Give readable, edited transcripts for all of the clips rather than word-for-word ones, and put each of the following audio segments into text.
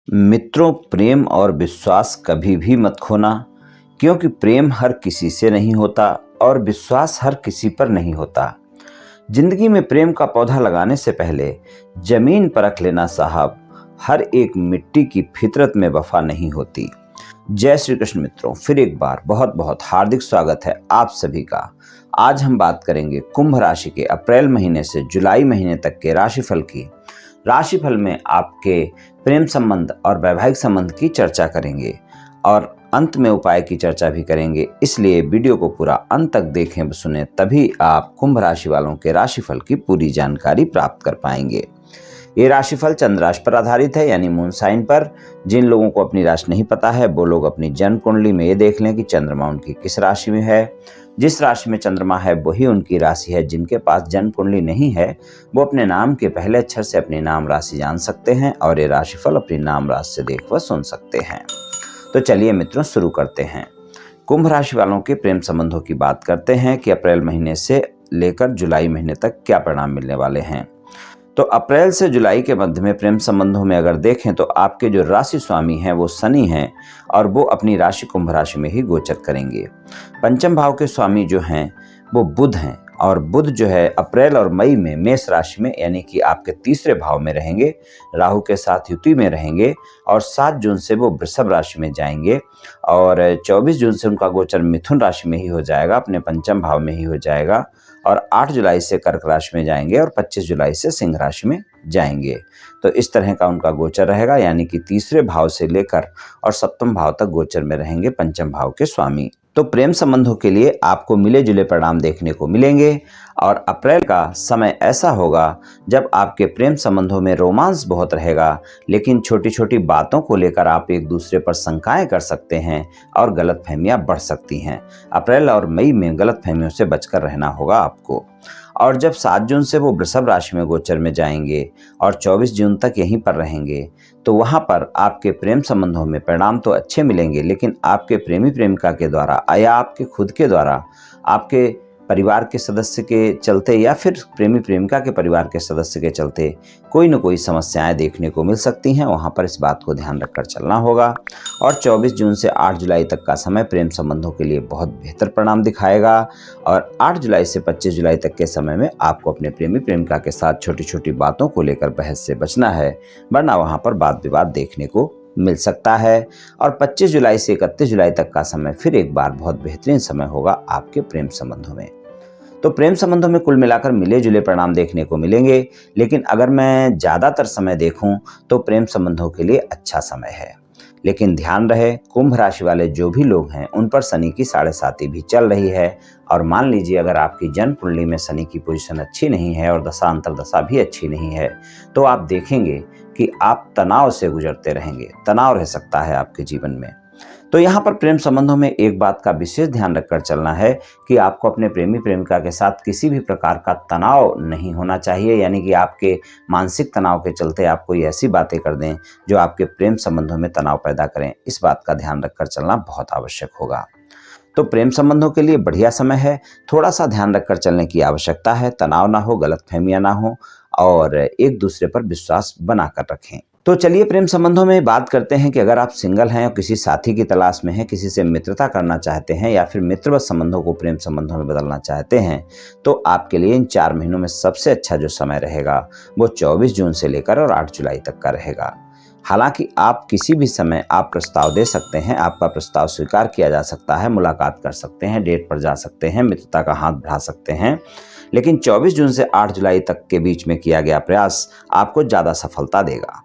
मित्रों, प्रेम और विश्वास कभी भी मत खोना, क्योंकि प्रेम हर किसी से नहीं होता और विश्वास हर किसी पर नहीं होता। जिंदगी में प्रेम का पौधा लगाने से पहले जमीन परख लेना साहब। हर एक मिट्टी की फितरत में वफा नहीं होती। जय श्री कृष्ण मित्रों, फिर एक बार बहुत बहुत हार्दिक स्वागत है आप सभी का। आज हम बात करेंगे कुंभ राशि के अप्रैल महीने से जुलाई महीने तक के राशिफल की। राशिफल में आपके प्रेम संबंध और वैवाहिक संबंध की चर्चा करेंगे और अंत में उपाय की चर्चा भी करेंगे। इसलिए वीडियो को पूरा अंत तक देखें, सुने, तभी आप कुंभ राशि वालों के राशिफल की पूरी जानकारी प्राप्त कर पाएंगे। ये राशिफल चंद्र राशि पर आधारित है, यानी मून साइन पर। जिन लोगों को अपनी राशि नहीं पता है वो लोग अपनी जन्म कुंडली में ये देख लें कि चंद्रमा उनकी किस राशि में है। जिस राशि में चंद्रमा है वही उनकी राशि है। जिनके पास जन्म कुंडली नहीं है वो अपने नाम के पहले अक्षर से अपनी नाम राशि जान सकते हैं और ये राशिफल अपनी नाम राशि से देख व सुन सकते हैं। तो चलिए मित्रों, शुरू करते हैं। कुंभ राशि वालों के प्रेम संबंधों की बात करते हैं कि अप्रैल महीने से लेकर जुलाई महीने तक क्या परिणाम मिलने वाले हैं। तो अप्रैल से जुलाई के मध्य में प्रेम संबंधों में अगर देखें तो आपके जो राशि स्वामी हैं वो शनि हैं और वो अपनी राशि कुंभ राशि में ही गोचर करेंगे। पंचम भाव के स्वामी जो हैं वो बुध हैं और बुध जो है अप्रैल और मई में मेष राशि में, यानी कि आपके तीसरे भाव में रहेंगे, राहु के साथ युति में रहेंगे और 7 जून से वो वृषभ राशि में जाएंगे और 24 जून से उनका गोचर मिथुन राशि में ही हो जाएगा, अपने पंचम भाव में ही हो जाएगा और 8 जुलाई से कर्क राशि में जाएंगे और 25 जुलाई से सिंह राशि में जाएंगे। तो इस तरह का उनका गोचर रहेगा, यानी कि तीसरे भाव से लेकर और सप्तम भाव तक गोचर में रहेंगे पंचम भाव के स्वामी। तो प्रेम संबंधों के लिए आपको मिले जुले परिणाम देखने को मिलेंगे और अप्रैल का समय ऐसा होगा जब आपके प्रेम संबंधों में रोमांस बहुत रहेगा, लेकिन छोटी छोटी बातों को लेकर आप एक दूसरे पर शंकाएं कर सकते हैं और गलतफहमियां बढ़ सकती हैं। अप्रैल और मई में गलतफहमियों से बचकर रहना होगा आपको। और जब 7 जून से वो वृषभ राशि में गोचर में जाएंगे और 24 जून तक यहीं पर रहेंगे, तो वहाँ पर आपके प्रेम संबंधों में परिणाम तो अच्छे मिलेंगे, लेकिन आपके प्रेमी प्रेमिका के द्वारा या आपके खुद के द्वारा, आपके परिवार के सदस्य के चलते या फिर प्रेमी प्रेमिका के परिवार के सदस्य के चलते कोई न कोई समस्याएं देखने को मिल सकती हैं। वहाँ पर इस बात को ध्यान रखकर चलना होगा। और 24 जून से 8 जुलाई तक का समय प्रेम संबंधों के लिए बहुत बेहतर परिणाम दिखाएगा और 8 जुलाई से 25 जुलाई तक के समय में आपको अपने प्रेमी प्रेमिका के साथ छोटी छोटी बातों को लेकर बहस से बचना है, वरना वहाँ पर वाद विवाद देखने को मिल सकता है। और 25 जुलाई से 31 जुलाई तक का समय फिर एक बार बहुत बेहतरीन समय होगा आपके प्रेम संबंधों में। तो प्रेम संबंधों में कुल मिलाकर मिले जुले परिणाम देखने को मिलेंगे, लेकिन अगर मैं ज़्यादातर समय देखूं तो प्रेम संबंधों के लिए अच्छा समय है। लेकिन ध्यान रहे, कुंभ राशि वाले जो भी लोग हैं उन पर शनि की 7.5 भी चल रही है और मान लीजिए अगर आपकी जन्म कुंडली में शनि की पोजीशन अच्छी नहीं है और दशा अंतर्दशा भी अच्छी नहीं है, तो आप देखेंगे कि आप तनाव से गुजरते रहेंगे। तनाव रह सकता है आपके जीवन में। तो यहाँ पर प्रेम संबंधों में एक बात का विशेष ध्यान रखकर चलना है कि आपको अपने प्रेमी प्रेमिका के साथ किसी भी प्रकार का तनाव नहीं होना चाहिए, यानी कि आपके मानसिक तनाव के चलते आप कोई ऐसी बातें कर दें जो आपके प्रेम संबंधों में तनाव पैदा करें। इस बात का ध्यान रखकर चलना बहुत आवश्यक होगा। तो प्रेम संबंधों के लिए बढ़िया समय है, थोड़ा सा ध्यान रखकर चलने की आवश्यकता है। तनाव ना हो, गलतफहमियां ना हो और एक दूसरे पर विश्वास बनाकर रखें। तो चलिए प्रेम संबंधों में बात करते हैं कि अगर आप सिंगल हैं और किसी साथी की तलाश में हैं, किसी से मित्रता करना चाहते हैं या फिर मित्रवत संबंधों को प्रेम संबंधों में बदलना चाहते हैं, तो आपके लिए इन 4 महीनों में सबसे अच्छा जो समय रहेगा वो 24 जून से लेकर और 8 जुलाई तक का रहेगा। हालांकि आप किसी भी समय आप प्रस्ताव दे सकते हैं, आपका प्रस्ताव स्वीकार किया जा सकता है, मुलाकात कर सकते हैं, डेट पर जा सकते हैं, मित्रता का हाथ बढ़ा सकते हैं, लेकिन 24 जून से 8 जुलाई तक के बीच में किया गया प्रयास आपको ज़्यादा सफलता देगा।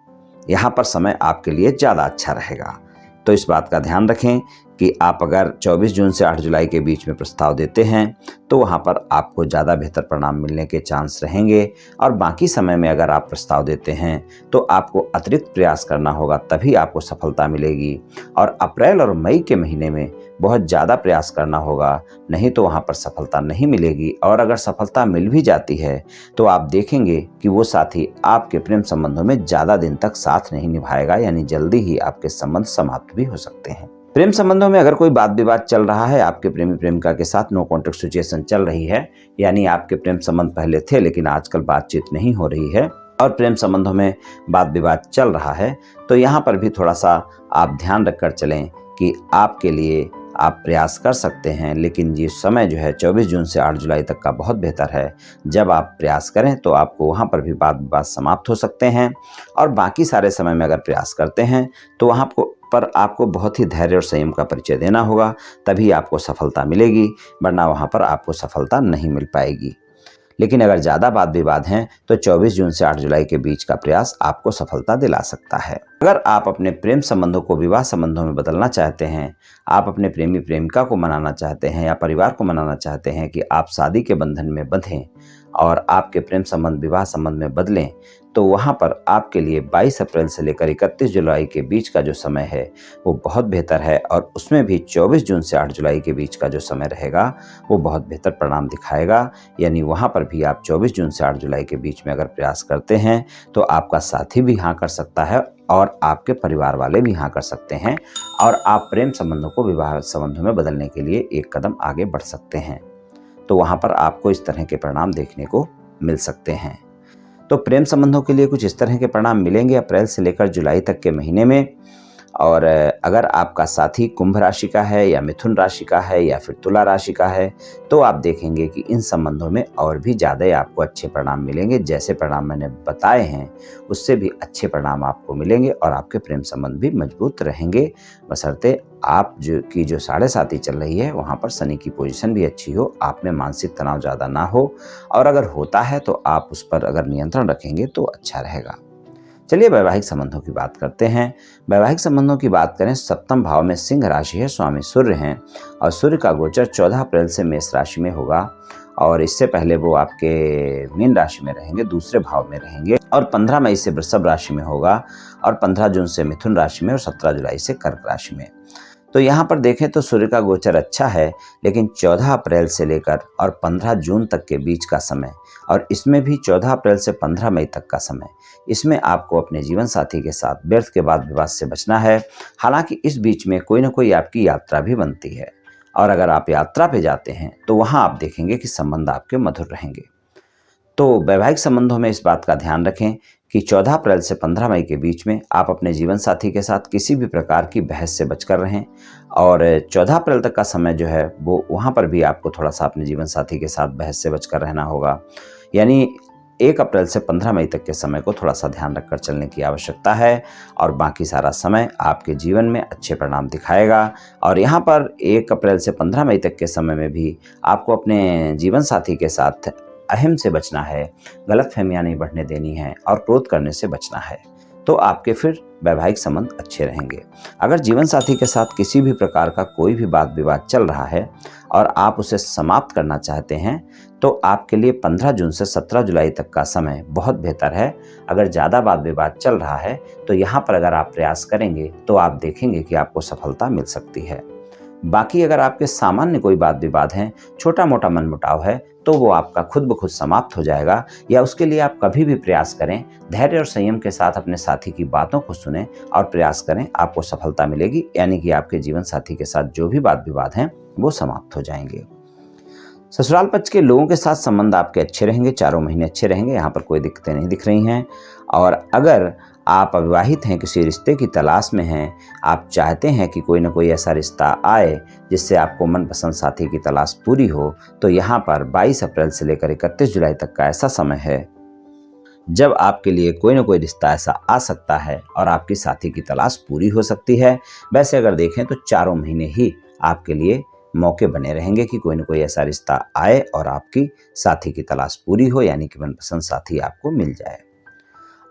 यहाँ पर समय आपके लिए ज़्यादा अच्छा रहेगा। तो इस बात का ध्यान रखें कि आप अगर 24 जून से 8 जुलाई के बीच में प्रस्ताव देते हैं तो वहाँ पर आपको ज़्यादा बेहतर परिणाम मिलने के चांस रहेंगे और बाकी समय में अगर आप प्रस्ताव देते हैं तो आपको अतिरिक्त प्रयास करना होगा, तभी आपको सफलता मिलेगी। और अप्रैल और मई के महीने में बहुत ज़्यादा प्रयास करना होगा, नहीं तो वहाँ पर सफलता नहीं मिलेगी। और अगर सफलता मिल भी जाती है तो आप देखेंगे कि वो साथी आपके प्रेम संबंधों में ज़्यादा दिन तक साथ नहीं निभाएगा, यानी जल्दी ही आपके संबंध समाप्त भी हो सकते हैं। प्रेम संबंधों में अगर कोई वाद विवाद चल रहा है, आपके प्रेमी प्रेमिका के साथ नो कॉन्टेक्ट सिचुएशन चल रही है, यानी आपके प्रेम संबंध पहले थे लेकिन आजकल बातचीत नहीं हो रही है, और प्रेम संबंधों में वाद विवाद चल रहा है तो यहाँ पर भी थोड़ा सा आप ध्यान रखकर चलें कि आपके लिए आप प्रयास कर सकते हैं, लेकिन ये समय जो है 24 जून से 8 जुलाई तक का बहुत बेहतर है। जब आप प्रयास करें तो आपको वहाँ पर भी वाद विवाद समाप्त हो सकते हैं, और बाकी सारे समय में अगर प्रयास करते हैं तो वहाँ पर आपको बहुत ही धैर्य और संयम का परिचय देना होगा, तभी आपको सफलता मिलेगी, वरना वहाँ पर आपको सफलता नहीं मिल पाएगी। लेकिन अगर ज़्यादा वाद विवाद हैं तो 24 जून से 8 जुलाई के बीच का प्रयास आपको सफलता दिला सकता है। अगर आप अपने प्रेम संबंधों को विवाह संबंधों में बदलना चाहते हैं, आप अपने प्रेमी प्रेमिका को मनाना चाहते हैं या परिवार को मनाना चाहते हैं कि आप शादी के बंधन में बंधें और आपके प्रेम संबंध विवाह संबंध में बदलें, तो वहाँ पर आपके लिए 22 अप्रैल से लेकर 31 जुलाई के बीच का जो समय है वो बहुत बेहतर है, और उसमें भी 24 जून से 8 जुलाई के बीच का जो समय रहेगा वो बहुत बेहतर परिणाम दिखाएगा। यानी वहाँ पर भी आप 24 जून से 8 जुलाई के बीच में अगर प्रयास करते हैं तो आपका साथी भी हाँ कर सकता है और आपके परिवार वाले भी हाँ कर सकते हैं, और आप प्रेम संबंधों को विवाह संबंधों में बदलने के लिए एक कदम आगे बढ़ सकते हैं। तो वहाँ पर आपको इस तरह के परिणाम देखने को मिल सकते हैं। तो प्रेम संबंधों के लिए कुछ इस तरह के परिणाम मिलेंगे अप्रैल से लेकर जुलाई तक के महीने में। और अगर आपका साथी कुंभ राशि का है या मिथुन राशि का है या फिर तुला राशि का है तो आप देखेंगे कि इन संबंधों में और भी ज़्यादा आपको अच्छे परिणाम मिलेंगे। जैसे परिणाम मैंने बताए हैं उससे भी अच्छे परिणाम आपको मिलेंगे, और आपके प्रेम संबंध भी मजबूत रहेंगे, बशर्ते आप जो साढ़े साथी चल रही है वहाँ पर शनि की पोजीशन भी अच्छी हो, आप में मानसिक तनाव ज़्यादा ना हो, और अगर होता है तो आप उस पर अगर नियंत्रण रखेंगे तो अच्छा रहेगा। चलिए वैवाहिक संबंधों की बात करते हैं। वैवाहिक संबंधों की बात करें, सप्तम भाव में सिंह राशि है, स्वामी सूर्य हैं, और सूर्य का गोचर 14 अप्रैल से मेष राशि में होगा, और इससे पहले वो आपके मीन राशि में रहेंगे, दूसरे भाव में रहेंगे, और 15 मई से वृषभ राशि में होगा, और 15 जून से मिथुन राशि में, और 17 जुलाई से कर्क राशि में। तो यहाँ पर देखें तो सूर्य का गोचर अच्छा है, लेकिन 14 अप्रैल से लेकर और 15 जून तक के बीच का समय, और इसमें भी 14 अप्रैल से 15 मई तक का समय, इसमें आपको अपने जीवन साथी के साथ व्यर्थ के वाद विवाद से बचना है। हालांकि इस बीच में कोई ना कोई आपकी यात्रा भी बनती है, और अगर आप यात्रा पे जाते हैं तो वहाँ आप देखेंगे कि संबंध आपके मधुर रहेंगे। तो वैवाहिक संबंधों में इस बात का ध्यान रखें कि 14 अप्रैल से 15 मई के बीच में आप अपने जीवन साथी के साथ किसी भी प्रकार की बहस से बचकर रहें, और 14 अप्रैल तक का समय जो है वो वहाँ पर भी आपको थोड़ा सा अपने जीवन साथी के साथ बहस से बचकर रहना होगा। यानी 1 अप्रैल से 15 मई तक के समय को थोड़ा सा ध्यान रखकर चलने की आवश्यकता है, और बाकी सारा समय आपके जीवन में अच्छे परिणाम दिखाएगा। और यहाँ पर 1 अप्रैल से 15 मई तक के समय में भी आपको अपने जीवन साथी के साथ अहम से बचना है, गलतफहमियां नहीं बढ़ने देनी है, और क्रोध करने से बचना है, तो आपके फिर वैवाहिक संबंध अच्छे रहेंगे। अगर जीवन साथी के साथ किसी भी प्रकार का कोई भी वाद विवाद चल रहा है और आप उसे समाप्त करना चाहते हैं तो आपके लिए 15 जून से 17 जुलाई तक का समय बहुत बेहतर है। अगर ज़्यादा वाद विवाद चल रहा है तो यहाँ पर अगर आप प्रयास करेंगे तो आप देखेंगे कि आपको सफलता मिल सकती है। बाकी अगर आपके सामान्य कोई वाद विवाद हैं, छोटा मोटा मनमुटाव है, तो वो आपका खुद ब खुद समाप्त हो जाएगा। या उसके लिए आप कभी भी प्रयास करें, धैर्य और संयम के साथ अपने साथी की बातों को सुनें और प्रयास करें, आपको सफलता मिलेगी। यानी कि आपके जीवन साथी के साथ जो भी वाद विवाद हैं वो समाप्त हो जाएंगे। ससुराल पक्ष के लोगों के साथ संबंध आपके अच्छे रहेंगे, चारों महीने अच्छे रहेंगे, यहाँ पर कोई दिक्कतें नहीं दिख रही हैं। और अगर आप अविवाहित हैं, किसी रिश्ते की तलाश में हैं, आप चाहते हैं कि कोई ना कोई ऐसा रिश्ता आए जिससे आपको मनपसंद साथी की तलाश पूरी हो, तो यहाँ पर 22 अप्रैल से लेकर 31 जुलाई तक का ऐसा समय है जब आपके लिए कोई ना कोई रिश्ता ऐसा आ सकता है और आपकी साथी की तलाश पूरी हो सकती है। वैसे अगर देखें तो चारों महीने ही आपके लिए मौके बने रहेंगे कि कोई ना कोई ऐसा रिश्ता आए और आपकी साथी की तलाश पूरी हो, यानी कि मनपसंद साथी आपको मिल जाए।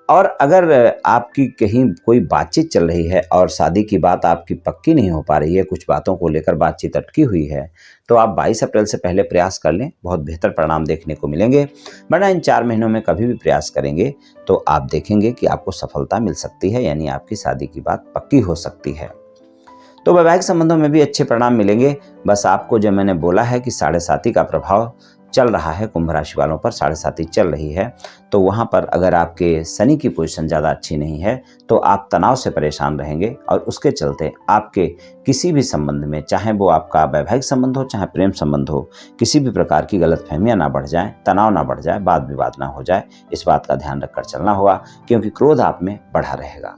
और अगर आपकी कहीं कोई बातचीत चल रही है और शादी की बात आपकी पक्की नहीं हो पा रही है, कुछ बातों को लेकर बातचीत अटकी हुई है, तो आप 22 अप्रैल से पहले प्रयास कर लें, बहुत बेहतर परिणाम देखने को मिलेंगे। वरना इन 4 महीनों में कभी भी प्रयास करेंगे तो आप देखेंगे कि आपको सफलता मिल सकती है, यानी आपकी शादी की बात पक्की हो सकती है। तो वैवाहिक संबंधों में भी अच्छे परिणाम मिलेंगे। बस आपको जो मैंने बोला है कि 7.5 का प्रभाव चल रहा है कुंभ राशि वालों पर, 7.5 चल रही है, तो वहाँ पर अगर आपके शनि की पोजीशन ज़्यादा अच्छी नहीं है तो आप तनाव से परेशान रहेंगे और उसके चलते आपके किसी भी संबंध में, चाहे वो आपका वैवाहिक संबंध हो चाहे प्रेम संबंध हो, किसी भी प्रकार की गलतफहमियां ना बढ़ जाएं, तनाव ना बढ़ जाए, वाद विवाद ना हो जाए, इस बात का ध्यान रखकर चलना होगा क्योंकि क्रोध आप में बढ़ा रहेगा।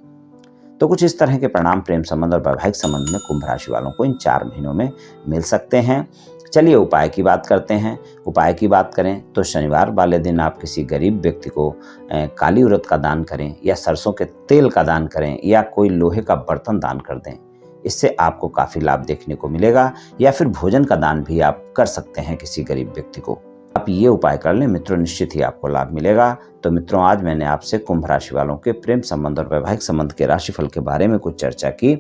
तो कुछ इस तरह के परिणाम प्रेम संबंध और वैवाहिक संबंध में कुंभ राशि वालों को इन 4 महीनों में मिल सकते हैं। चलिए उपाय की बात करते हैं। उपाय की बात करें तो शनिवार वाले दिन आप किसी गरीब व्यक्ति को काली उड़द का दान करें या सरसों के तेल का दान करें या कोई लोहे का बर्तन दान कर दें। इससे आपको काफ़ी लाभ देखने को मिलेगा। या फिर भोजन का दान भी आप कर सकते हैं किसी गरीब व्यक्ति को। आप ये उपाय कर लें मित्रों, निश्चित ही आपको लाभ मिलेगा। तो मित्रों, आज मैंने आपसे कुंभ राशि वालों के प्रेम संबंध और वैवाहिक संबंध के राशिफल के बारे में कुछ चर्चा की।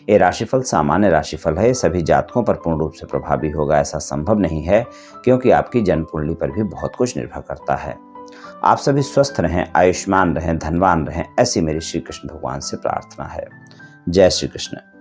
ये राशिफल सामान्य राशिफल है, सभी जातकों पर पूर्ण रूप से प्रभावी होगा ऐसा संभव नहीं है क्योंकि आपकी जन्म कुंडली पर भी बहुत कुछ निर्भर करता है। आप सभी स्वस्थ रहें, आयुष्मान रहें, धनवान रहें, ऐसी मेरी श्री कृष्ण भगवान से प्रार्थना है। जय श्री कृष्ण।